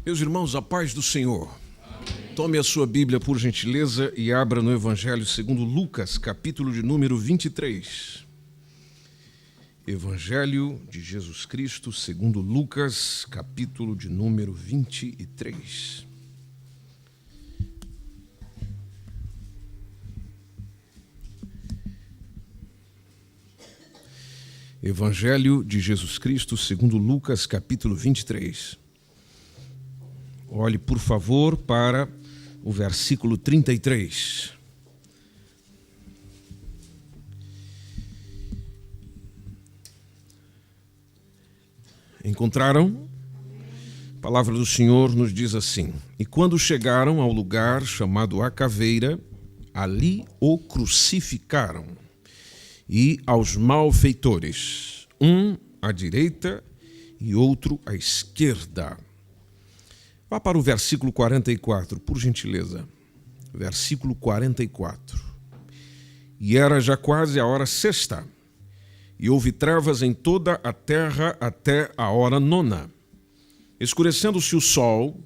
Meus irmãos, a paz do Senhor. Amém. Tome a sua Bíblia, por gentileza, e abra no Evangelho segundo Lucas, capítulo de número 23. Evangelho de Jesus Cristo, segundo Lucas, capítulo de número 23. Evangelho de Jesus Cristo, segundo Lucas, capítulo 23. Olhe, por favor, para o versículo 33. Encontraram? A palavra do Senhor nos diz assim: E quando chegaram ao lugar chamado A Caveira, ali o crucificaram, e aos malfeitores, um à direita e outro à esquerda. Vá para o versículo 44, por gentileza. Versículo 44. E era já quase a hora sexta, e houve trevas em toda a terra até a hora nona. Escurecendo-se o sol,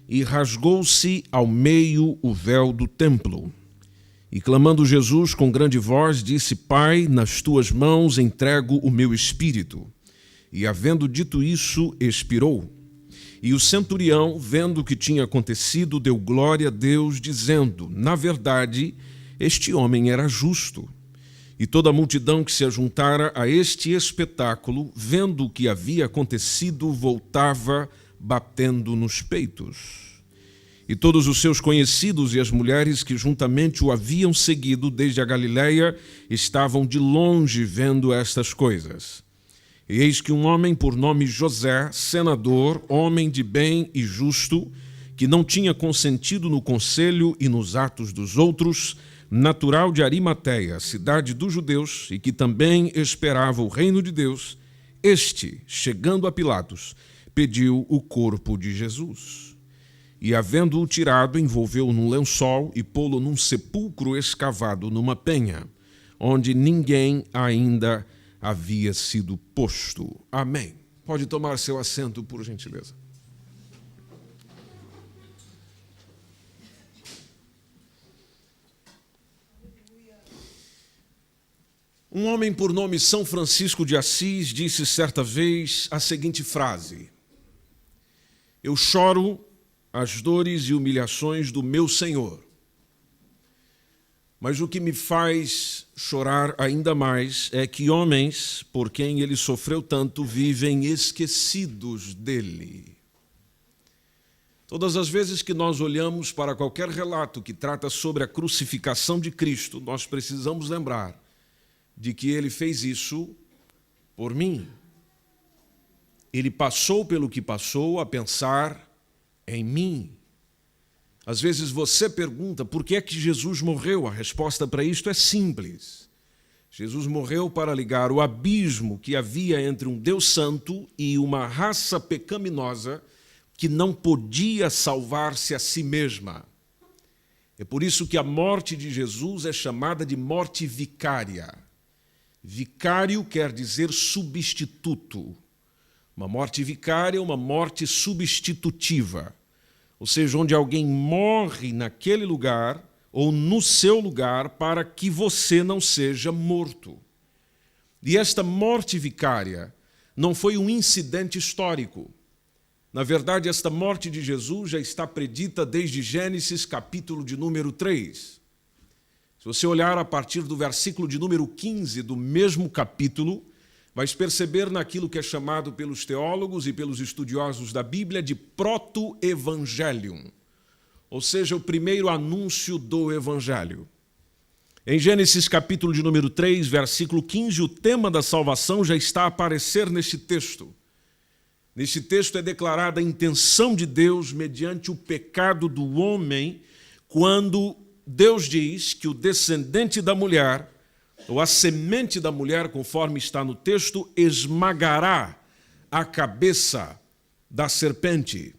e rasgou-se ao meio o véu do templo. E clamando Jesus com grande voz, disse: Pai, nas tuas mãos entrego o meu espírito. E havendo dito isso, expirou. E o centurião, vendo o que tinha acontecido, deu glória a Deus, dizendo: Na verdade, este homem era justo. E toda a multidão que se ajuntara a este espetáculo, vendo o que havia acontecido, voltava batendo nos peitos. E todos os seus conhecidos e as mulheres que juntamente o haviam seguido desde a Galileia estavam de longe vendo estas coisas. E eis que um homem por nome José, senador, homem de bem e justo, que não tinha consentido no conselho e nos atos dos outros, natural de Arimateia, cidade dos judeus, e que também esperava o reino de Deus, este, chegando a Pilatos, pediu o corpo de Jesus. E, havendo-o tirado, envolveu-o num lençol e pô-lo num sepulcro escavado numa penha, onde ninguém ainda havia sido posto. Amém. Pode tomar seu assento, por gentileza. Um homem por nome São Francisco de Assis disse certa vez a seguinte frase: Eu choro as dores e humilhações do meu Senhor, mas o que me faz chorar ainda mais é que homens, por quem ele sofreu tanto, vivem esquecidos dele. Todas as vezes que nós olhamos para qualquer relato que trata sobre a crucificação de Cristo, nós precisamos lembrar de que ele fez isso por mim. Ele passou pelo que passou a pensar em mim. Às vezes você pergunta por que é que Jesus morreu. A resposta para isto é simples. Jesus morreu para ligar o abismo que havia entre um Deus santo e uma raça pecaminosa que não podia salvar-se a si mesma. É por isso que a morte de Jesus é chamada de morte vicária. Vicário quer dizer substituto. Uma morte vicária é uma morte substitutiva. Ou seja, onde alguém morre naquele lugar ou no seu lugar para que você não seja morto. E esta morte vicária não foi um incidente histórico. Na verdade, esta morte de Jesus já está predita desde Gênesis, capítulo de número 3. Se você olhar a partir do versículo de número 15 do mesmo capítulo, vai perceber naquilo que é chamado pelos teólogos e pelos estudiosos da Bíblia de proto-evangelium, ou seja, o primeiro anúncio do Evangelho. Em Gênesis capítulo de número 3, versículo 15, o tema da salvação já está a aparecer neste texto. Neste texto é declarada a intenção de Deus mediante o pecado do homem, quando Deus diz que o descendente da mulher, ou a semente da mulher, conforme está no texto, esmagará a cabeça da serpente.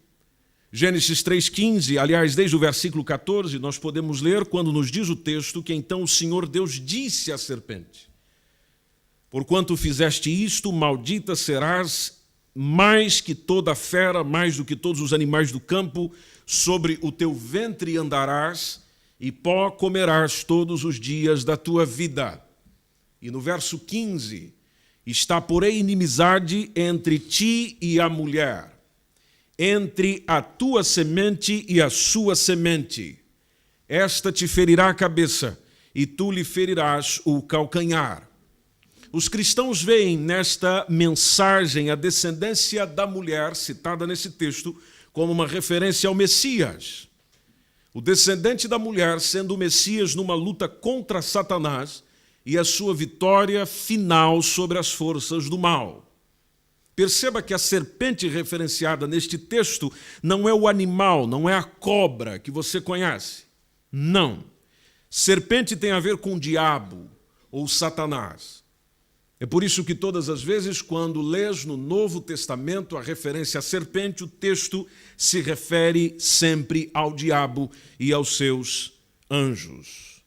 Gênesis 3,15, aliás, desde o versículo 14, nós podemos ler quando nos diz o texto que então o Senhor Deus disse à serpente: Porquanto fizeste isto, maldita serás mais que toda fera, mais do que todos os animais do campo, sobre o teu ventre andarás, e pó comerás todos os dias da tua vida. E no verso 15, está, porém, inimizade entre ti e a mulher, entre a tua semente e a sua semente. Esta te ferirá a cabeça, e tu lhe ferirás o calcanhar. Os cristãos veem nesta mensagem a descendência da mulher, citada nesse texto, como uma referência ao Messias. O descendente da mulher sendo o Messias numa luta contra Satanás e a sua vitória final sobre as forças do mal. Perceba que a serpente referenciada neste texto não é o animal, não é a cobra que você conhece. Não. Serpente tem a ver com o diabo ou Satanás. É por isso que todas as vezes, quando lês no Novo Testamento a referência à serpente, o texto se refere sempre ao diabo e aos seus anjos.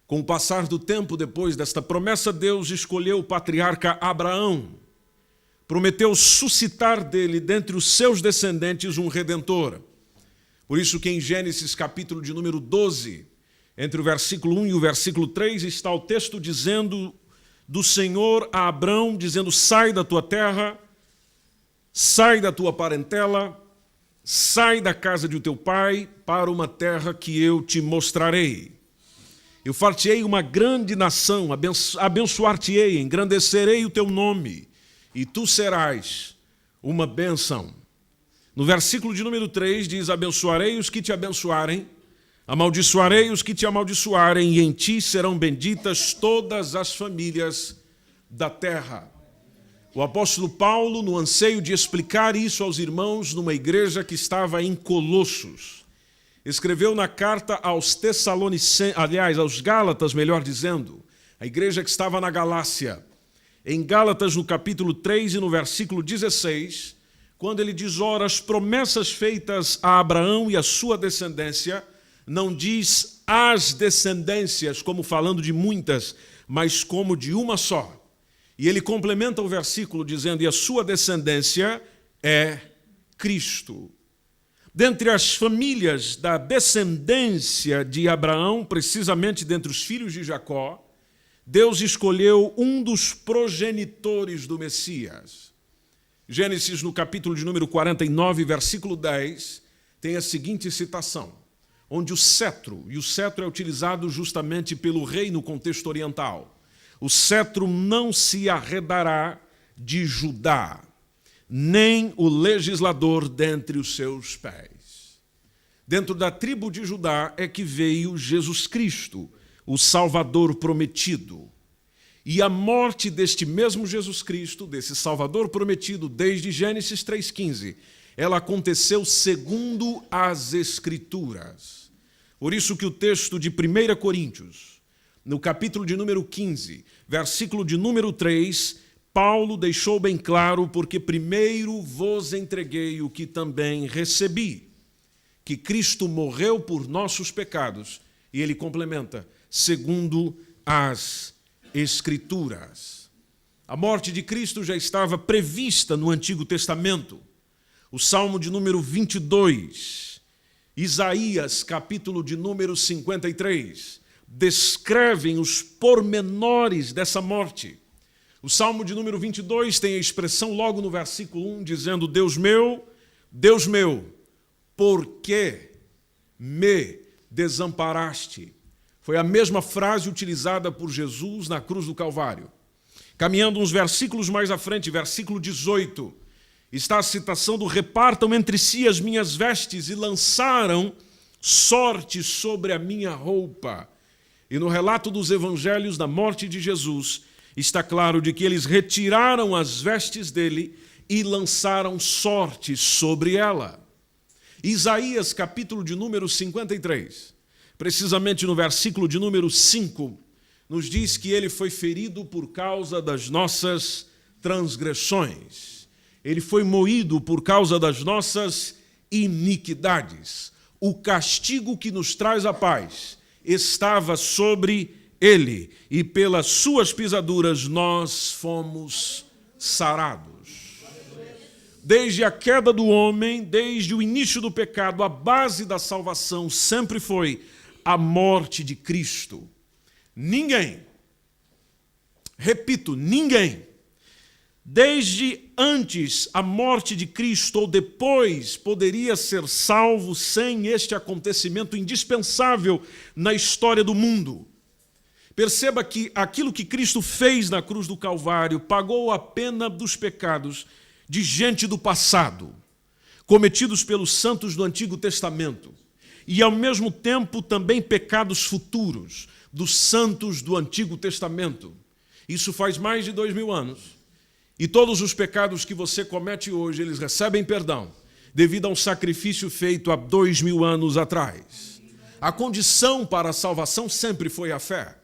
Com o passar do tempo, depois desta promessa, Deus escolheu o patriarca Abraão. Prometeu suscitar dele, dentre os seus descendentes, um redentor. Por isso que em Gênesis, capítulo de número 12, entre o versículo 1 e o versículo 3, está o texto dizendo do Senhor a Abrão, dizendo: sai da tua terra, sai da tua parentela, sai da casa de teu pai, para uma terra que eu te mostrarei. Eu far-te-ei uma grande nação, abençoar-te-ei, engrandecerei o teu nome, e tu serás uma bênção. No versículo de número 3 diz: abençoarei os que te abençoarem, amaldiçoarei os que te amaldiçoarem, e em ti serão benditas todas as famílias da terra. O apóstolo Paulo, no anseio de explicar isso aos irmãos numa igreja que estava em Colossos, escreveu na carta aos Tessalonicenses, aos Gálatas, melhor dizendo, a igreja que estava na Galácia, em Gálatas, no capítulo 3 e no versículo 16, quando ele diz: ora, as promessas feitas a Abraão e a sua descendência, não diz as descendências, como falando de muitas, mas como de uma só. E ele complementa o versículo dizendo: e a sua descendência é Cristo. Dentre as famílias da descendência de Abraão, precisamente dentre os filhos de Jacó, Deus escolheu um dos progenitores do Messias. Gênesis, no capítulo de número 49, versículo 10, tem a seguinte citação: onde o cetro, e o cetro é utilizado justamente pelo rei no contexto oriental, o cetro não se arredará de Judá, nem o legislador dentre os seus pés. Dentro da tribo de Judá é que veio Jesus Cristo, o Salvador prometido. E a morte deste mesmo Jesus Cristo, desse Salvador prometido, desde Gênesis 3,15, ela aconteceu segundo as Escrituras. Por isso que o texto de 1 Coríntios, no capítulo de número 15, versículo de número 3, Paulo deixou bem claro: porque primeiro vos entreguei o que também recebi, que Cristo morreu por nossos pecados, e ele complementa, segundo as Escrituras. A morte de Cristo já estava prevista no Antigo Testamento. O Salmo de número 22, Isaías, capítulo de número 53, descrevem os pormenores dessa morte. O Salmo de número 22 tem a expressão logo no versículo 1, dizendo: Deus meu, por que me desamparaste? Foi a mesma frase utilizada por Jesus na cruz do Calvário. Caminhando uns versículos mais à frente, versículo 18, está a citação do: repartam entre si as minhas vestes e lançaram sorte sobre a minha roupa. E no relato dos evangelhos da morte de Jesus, está claro de que eles retiraram as vestes dele e lançaram sorte sobre ela. Isaías, capítulo de número 53, precisamente no versículo de número 5, nos diz que ele foi ferido por causa das nossas transgressões. Ele foi moído por causa das nossas iniquidades. O castigo que nos traz a paz estava sobre ele, e pelas suas pisaduras nós fomos sarados. Desde a queda do homem, desde o início do pecado, a base da salvação sempre foi a morte de Cristo. Ninguém, repito, ninguém, desde antes a morte de Cristo ou depois, poderia ser salvo sem este acontecimento indispensável na história do mundo. Perceba que aquilo que Cristo fez na cruz do Calvário pagou a pena dos pecados de gente do passado, cometidos pelos santos do Antigo Testamento, e ao mesmo tempo também pecados futuros dos santos do Antigo Testamento. Isso faz mais de 2000 anos. E todos os pecados que você comete hoje, eles recebem perdão, devido a um sacrifício feito há 2000 anos atrás. A condição para a salvação sempre foi a fé.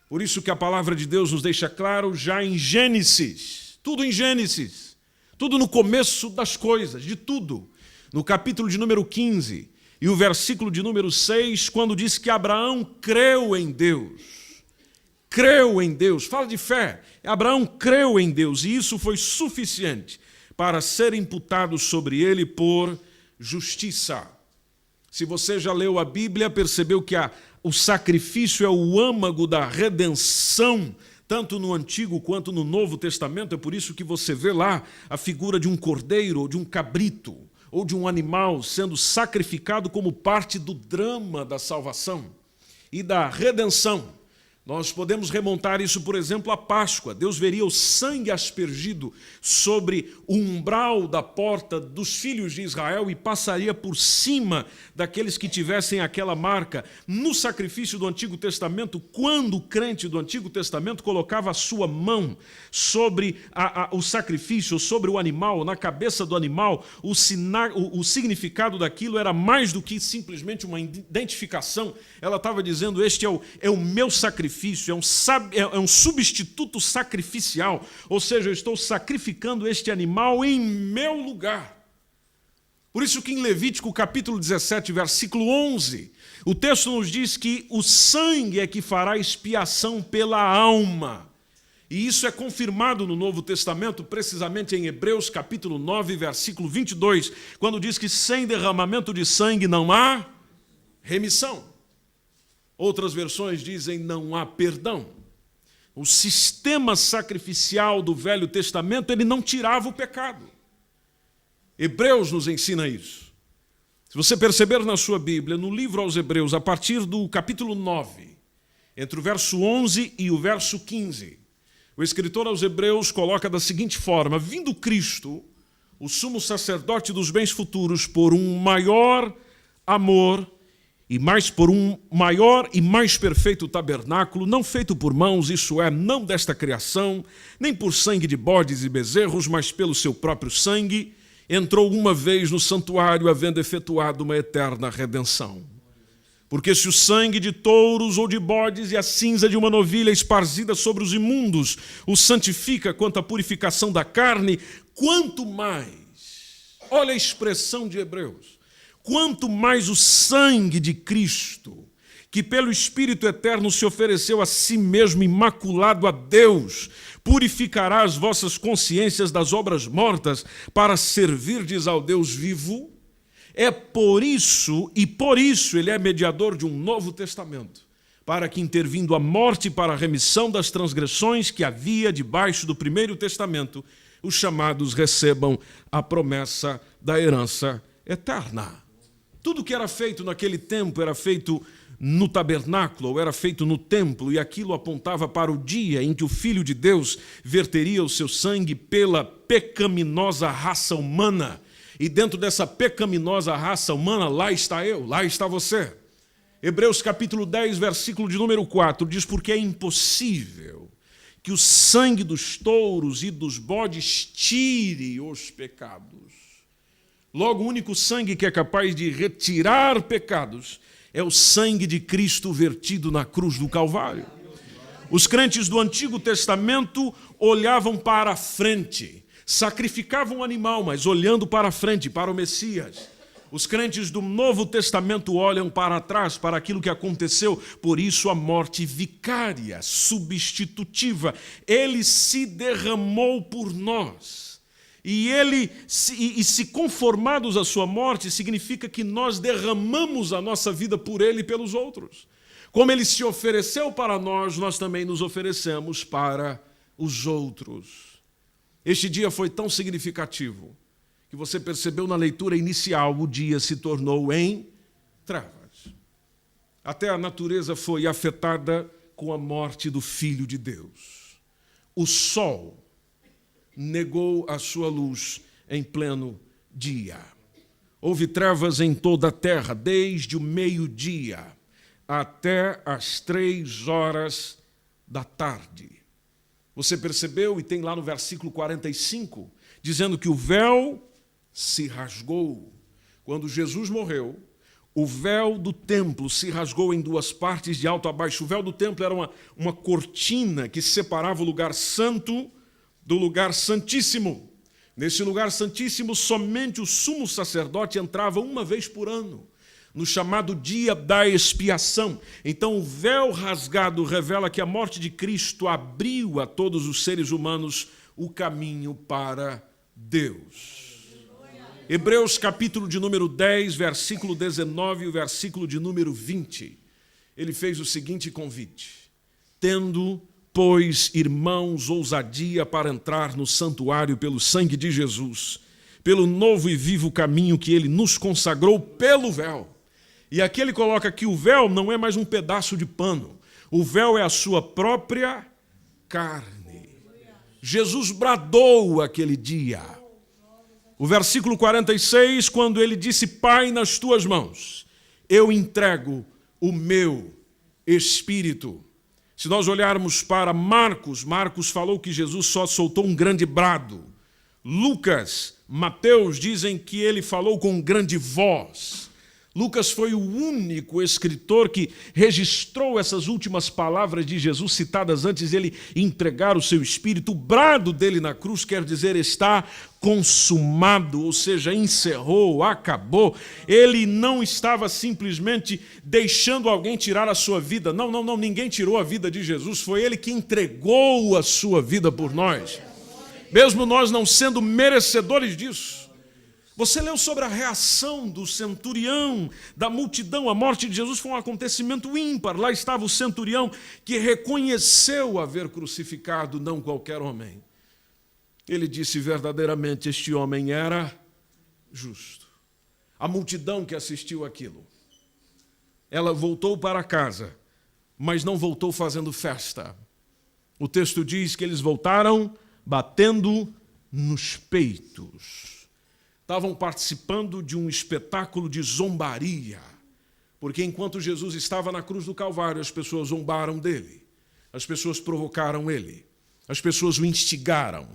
Por isso que a palavra de Deus nos deixa claro já em Gênesis, tudo em Gênesis, tudo no começo das coisas, de tudo. No capítulo de número 15 e o versículo de número 6, quando diz que Abraão creu em Deus. Creu em Deus, fala de fé. Abraão creu em Deus e isso foi suficiente para ser imputado sobre ele por justiça. Se você já leu a Bíblia, percebeu que o sacrifício é o âmago da redenção, tanto no Antigo quanto no Novo Testamento. É por isso que você vê lá a figura de um cordeiro, ou de um cabrito, ou de um animal sendo sacrificado como parte do drama da salvação e da redenção. Nós podemos remontar isso, por exemplo, à Páscoa. Deus veria o sangue aspergido sobre o umbral da porta dos filhos de Israel e passaria por cima daqueles que tivessem aquela marca. No sacrifício do Antigo Testamento, quando o crente do Antigo Testamento colocava a sua mão sobre o sacrifício, sobre o animal, na cabeça do animal, o significado daquilo era mais do que simplesmente uma identificação. Ela estava dizendo, este é o meu sacrifício. É um substituto sacrificial, ou seja, eu estou sacrificando este animal em meu lugar. Por isso que em Levítico capítulo 17, versículo 11, o texto nos diz que o sangue é que fará expiação pela alma. E isso é confirmado no Novo Testamento, precisamente em Hebreus capítulo 9, versículo 22, quando diz que sem derramamento de sangue não há remissão. Outras versões dizem não há perdão. O sistema sacrificial do Velho Testamento, ele não tirava o pecado. Hebreus nos ensina isso. Se você perceber na sua Bíblia, no livro aos Hebreus, a partir do capítulo 9, entre o verso 11 e o verso 15, o escritor aos Hebreus coloca da seguinte forma: vindo Cristo, o sumo sacerdote dos bens futuros, por um maior amor, e mais por um maior e mais perfeito tabernáculo, não feito por mãos, isso é, não desta criação, nem por sangue de bodes e bezerros, mas pelo seu próprio sangue, entrou uma vez no santuário, havendo efetuado uma eterna redenção. Porque se o sangue de touros ou de bodes e a cinza de uma novilha esparzida sobre os imundos o santifica quanto à purificação da carne, quanto mais, olha a expressão de Hebreus, quanto mais o sangue de Cristo, que pelo Espírito Eterno se ofereceu a si mesmo imaculado a Deus, purificará as vossas consciências das obras mortas para servirdes ao Deus vivo. É por isso, e por isso ele é mediador de um novo testamento, para que, intervindo a morte para a remissão das transgressões que havia debaixo do primeiro testamento, os chamados recebam a promessa da herança eterna. Tudo que era feito naquele tempo era feito no tabernáculo, ou era feito no templo, e aquilo apontava para o dia em que o Filho de Deus verteria o seu sangue pela pecaminosa raça humana. E dentro dessa pecaminosa raça humana, lá está eu, lá está você. Hebreus capítulo 10, versículo de número 4, diz: porque é impossível que o sangue dos touros e dos bodes tire os pecados. Logo, o único sangue que é capaz de retirar pecados é o sangue de Cristo vertido na cruz do Calvário. Os crentes do Antigo Testamento olhavam para a frente, sacrificavam um animal, mas olhando para a frente, para o Messias. Os crentes do Novo Testamento olham para trás, para aquilo que aconteceu, por isso a morte vicária, substitutiva. Ele se derramou por nós. E se conformados à sua morte, significa que nós derramamos a nossa vida por ele e pelos outros. Como ele se ofereceu para nós, nós também nos oferecemos para os outros. Este dia foi tão significativo que você percebeu na leitura inicial, o dia se tornou em trevas. Até a natureza foi afetada com a morte do Filho de Deus. O sol negou a sua luz em pleno dia. Houve trevas em toda a terra, desde o meio-dia até as 3 da tarde. Você percebeu, e tem lá no versículo 45, dizendo que o véu se rasgou. Quando Jesus morreu, o véu do templo se rasgou em 2 partes, de alto a baixo. O véu do templo era uma cortina que separava o lugar santo do lugar santíssimo. Nesse lugar santíssimo, somente o sumo sacerdote entrava uma vez por ano, no chamado dia da expiação. Então, o véu rasgado revela que a morte de Cristo abriu a todos os seres humanos o caminho para Deus. Hebreus capítulo de número 10, versículo 19 e o versículo de número 20. Ele fez o seguinte convite: tendo, pois, irmãos, ousadia para entrar no santuário pelo sangue de Jesus, pelo novo e vivo caminho que ele nos consagrou pelo véu. E aqui ele coloca que o véu não é mais um pedaço de pano. O véu é a sua própria carne. Jesus bradou aquele dia. O versículo 46, quando ele disse: Pai, nas tuas mãos eu entrego o meu espírito. Se nós olharmos para Marcos falou que Jesus só soltou um grande brado. Lucas, Mateus dizem que ele falou com grande voz. Lucas foi o único escritor que registrou essas últimas palavras de Jesus citadas antes de ele entregar o seu espírito. O brado dele na cruz quer dizer está consumado, ou seja, encerrou, acabou. Ele não estava simplesmente deixando alguém tirar a sua vida. Não, ninguém tirou a vida de Jesus, foi ele que entregou a sua vida por nós. Mesmo nós não sendo merecedores disso. Você leu sobre a reação do centurião, da multidão. A morte de Jesus foi um acontecimento ímpar. Lá estava o centurião que reconheceu haver crucificado não qualquer homem. Ele disse verdadeiramente, este homem era justo. A multidão que assistiu aquilo, ela voltou para casa, mas não voltou fazendo festa. O texto diz que eles voltaram batendo nos peitos. Estavam participando de um espetáculo de zombaria, porque enquanto Jesus estava na cruz do Calvário, as pessoas zombaram dele, as pessoas provocaram ele, as pessoas o instigaram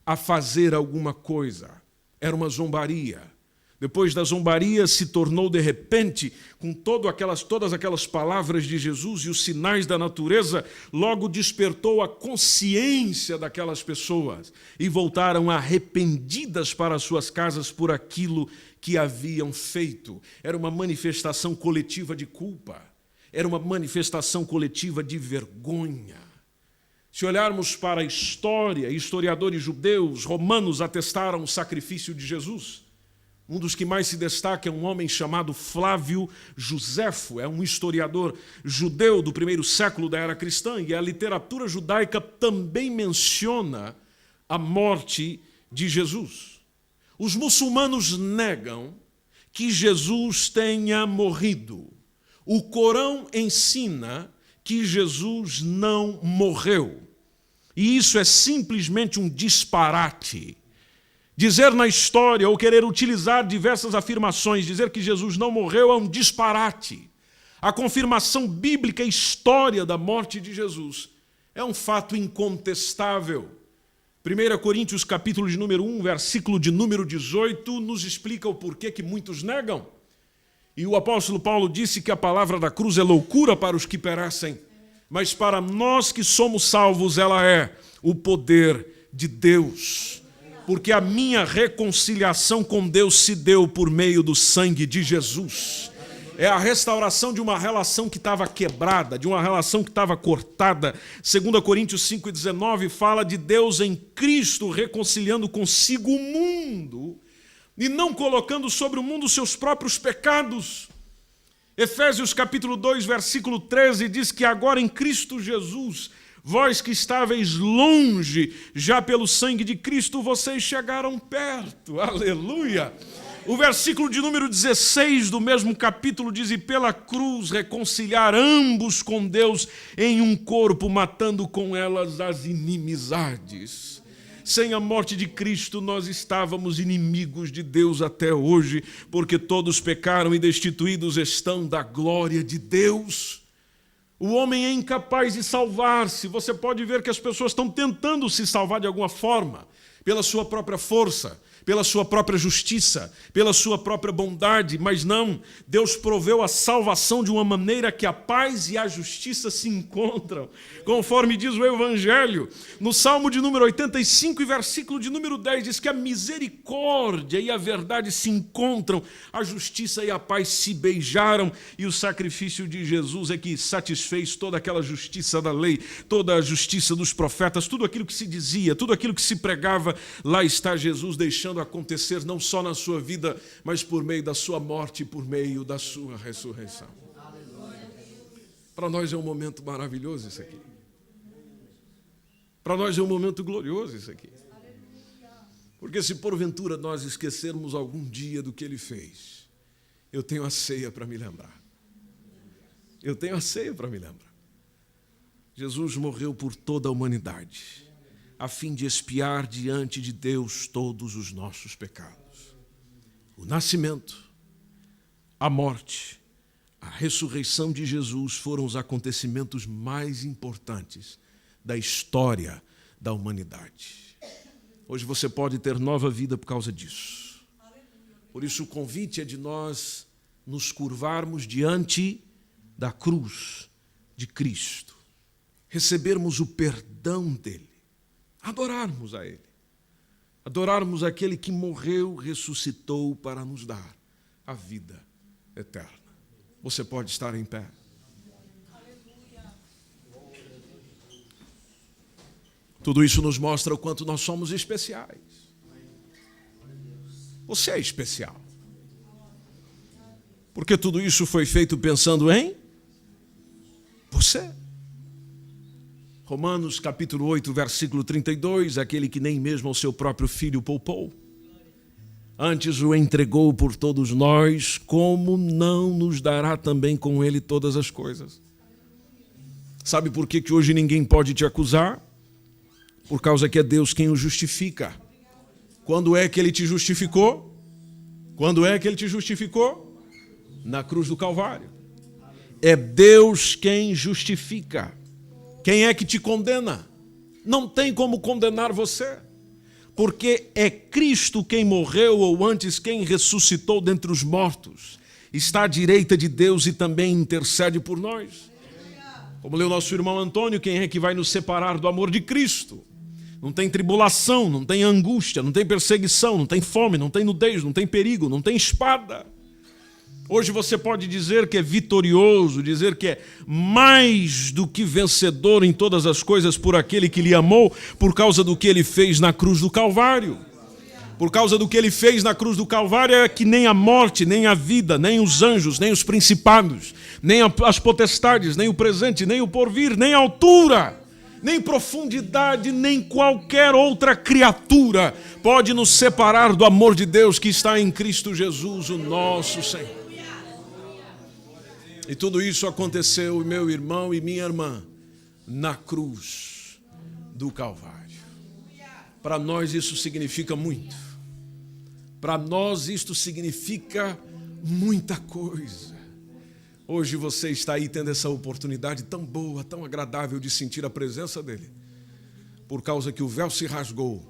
a fazer alguma coisa. Era uma zombaria. Depois da zombaria se tornou de repente, com todas aquelas palavras de Jesus e os sinais da natureza, logo despertou a consciência daquelas pessoas e voltaram arrependidas para suas casas por aquilo que haviam feito. Era uma manifestação coletiva de culpa, era uma manifestação coletiva de vergonha. Se olharmos para a história, historiadores judeus, romanos atestaram o sacrifício de Jesus. Um dos que mais se destaca é um homem chamado Flávio Josefo, é um historiador judeu do 1º século da era cristã, e a literatura judaica também menciona a morte de Jesus. Os muçulmanos negam que Jesus tenha morrido. O Corão ensina que Jesus não morreu. E isso é simplesmente um disparate. Dizer na história, ou querer utilizar diversas afirmações, dizer que Jesus não morreu é um disparate. A confirmação bíblica e história da morte de Jesus é um fato incontestável. 1 Coríntios capítulo de número 1, versículo de número 18, nos explica o porquê que muitos negam. E o apóstolo Paulo disse que a palavra da cruz é loucura para os que perecem, mas para nós que somos salvos ela é o poder de Deus. Porque a minha reconciliação com Deus se deu por meio do sangue de Jesus. É a restauração de uma relação que estava quebrada, de uma relação que estava cortada. 2 Coríntios 5,19 fala de Deus em Cristo reconciliando consigo o mundo e não colocando sobre o mundo seus próprios pecados. Efésios capítulo 2, versículo 13 diz que agora em Cristo Jesus, vós que estáveis longe, já pelo sangue de Cristo, vocês chegaram perto. Aleluia! O versículo de número 16 do mesmo capítulo diz: e pela cruz reconciliar ambos com Deus em um corpo, matando com elas as inimizades. Sem a morte de Cristo, nós estávamos inimigos de Deus até hoje, porque todos pecaram e destituídos estão da glória de Deus. O homem é incapaz de salvar-se. Você pode ver que as pessoas estão tentando se salvar de alguma forma, pela sua própria força, pela sua própria justiça, pela sua própria bondade, mas não, Deus proveu a salvação de uma maneira que a paz e a justiça se encontram, conforme diz o Evangelho. No Salmo de número 85 e versículo de número 10 diz que a misericórdia e a verdade se encontram, a justiça e a paz se beijaram, e o sacrifício de Jesus é que satisfez toda aquela justiça da lei, toda a justiça dos profetas, tudo aquilo que se dizia, tudo aquilo que se pregava. Lá está Jesus deixando acontecer não só na sua vida, mas por meio da sua morte e por meio da sua ressurreição. Para nós é um momento maravilhoso isso aqui. Para nós é um momento glorioso isso aqui. Porque se porventura nós esquecermos algum dia do que Ele fez, eu tenho a ceia para me lembrar. Eu tenho a ceia para me lembrar. Jesus morreu por toda a humanidade, a fim de expiar diante de Deus todos os nossos pecados. O nascimento, a morte, a ressurreição de Jesus foram os acontecimentos mais importantes da história da humanidade. Hoje você pode ter nova vida por causa disso. Por isso o convite é de nós nos curvarmos diante da cruz de Cristo, recebermos o perdão dele, adorarmos a Ele, adorarmos aquele que morreu, ressuscitou para nos dar a vida eterna. Você pode estar em pé. Tudo isso nos mostra o quanto nós somos especiais. Você é especial. Porque tudo isso foi feito pensando em você. Romanos capítulo 8, versículo 32, aquele que nem mesmo ao seu próprio filho poupou, antes o entregou por todos nós, como não nos dará também com ele todas as coisas? Sabe por que hoje ninguém pode te acusar? Por causa que é Deus quem o justifica. Quando é que Ele te justificou? Quando é que Ele te justificou? Na cruz do Calvário. É Deus quem justifica. Quem é que te condena? Não tem como condenar você, porque é Cristo quem morreu, ou antes quem ressuscitou dentre os mortos, está à direita de Deus e também intercede por nós. Como leu nosso irmão Antônio, quem é que vai nos separar do amor de Cristo? Não tem tribulação, não tem angústia, não tem perseguição, não tem fome, não tem nudez, não tem perigo, não tem espada. Hoje você pode dizer que é vitorioso, dizer que é mais do que vencedor em todas as coisas por aquele que lhe amou, por causa do que Ele fez na cruz do Calvário. Por causa do que Ele fez na cruz do Calvário é que nem a morte, nem a vida, nem os anjos, nem os principados, nem as potestades, nem o presente, nem o porvir, nem a altura, nem profundidade, nem qualquer outra criatura pode nos separar do amor de Deus que está em Cristo Jesus, o nosso Senhor. E tudo isso aconteceu, meu irmão e minha irmã, na cruz do Calvário. Para nós isso significa muito. Para nós isto significa muita coisa. Hoje você está aí tendo essa oportunidade tão boa, tão agradável de sentir a presença dEle. Por causa que o véu se rasgou.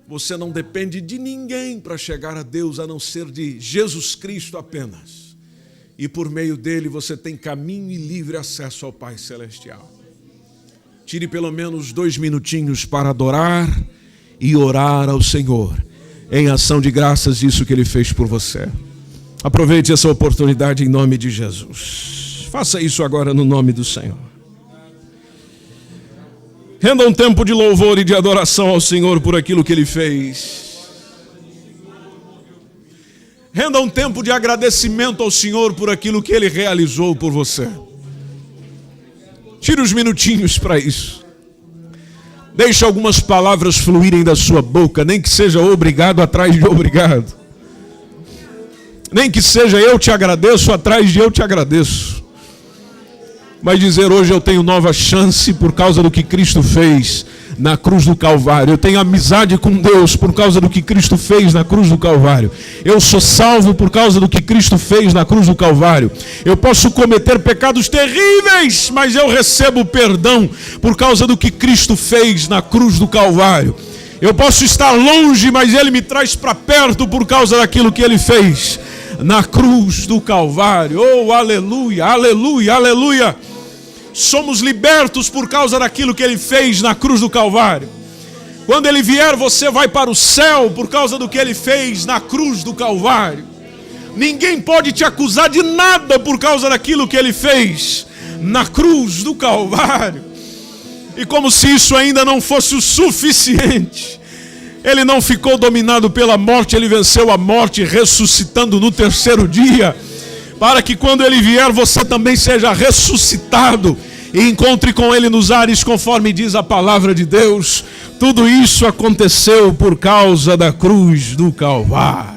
Você não depende de ninguém para chegar a Deus, a não ser de Jesus Cristo apenas. E por meio dele você tem caminho e livre acesso ao Pai Celestial. Tire pelo menos 2 minutinhos para adorar e orar ao Senhor, em ação de graças, isso que Ele fez por você. Aproveite essa oportunidade em nome de Jesus. Faça isso agora no nome do Senhor. Renda um tempo de louvor e de adoração ao Senhor por aquilo que Ele fez. Renda um tempo de agradecimento ao Senhor por aquilo que Ele realizou por você. Tire uns minutinhos para isso. Deixe algumas palavras fluírem da sua boca, nem que seja obrigado atrás de obrigado. Nem que seja eu te agradeço atrás de eu te agradeço. Mas dizer hoje eu tenho nova chance por causa do que Cristo fez na cruz do Calvário. Eu tenho amizade com Deus por causa do que Cristo fez na cruz do Calvário. Eu sou salvo por causa do que Cristo fez na cruz do Calvário. Eu posso cometer pecados terríveis, mas eu recebo perdão por causa do que Cristo fez na cruz do Calvário. Eu posso estar longe, mas Ele me traz para perto por causa daquilo que Ele fez na cruz do Calvário. Oh, aleluia, aleluia, aleluia. Somos libertos por causa daquilo que Ele fez na cruz do Calvário. Quando Ele vier, você vai para o céu por causa do que Ele fez na cruz do Calvário. Ninguém pode te acusar de nada por causa daquilo que Ele fez na cruz do Calvário. E como se isso ainda não fosse o suficiente, Ele não ficou dominado pela morte, Ele venceu a morte ressuscitando no terceiro dia, para que quando Ele vier você também seja ressuscitado e encontre com Ele nos ares, conforme diz a palavra de Deus. Tudo isso aconteceu por causa da cruz do Calvário.